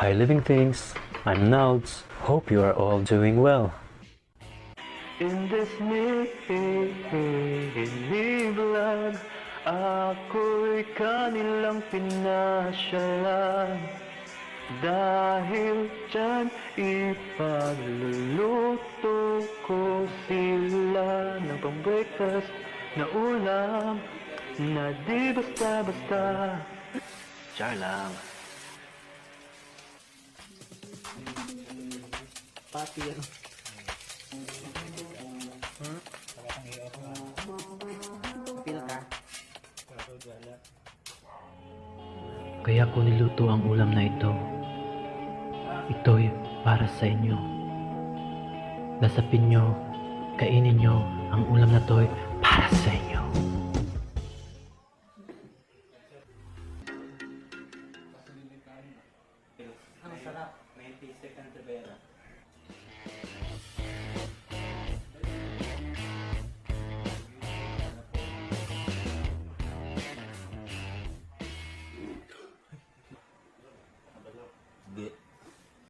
Hi living things, I'm Nouds. Hope you are all doing well. In this vlog, ako'y kanilang pinasyalan. Dahil dyan ipagluluto ko sila ng pang-breakfast na ulam na di basta-basta. Char lang. Pati yan. Pila ka? Kaya ko niluto ang ulam na ito. Ito'y para sa inyo. Lasapin nyo, kainin nyo, ang ulam na to'y para sa inyo. Ang sarap. 90 second Rivera.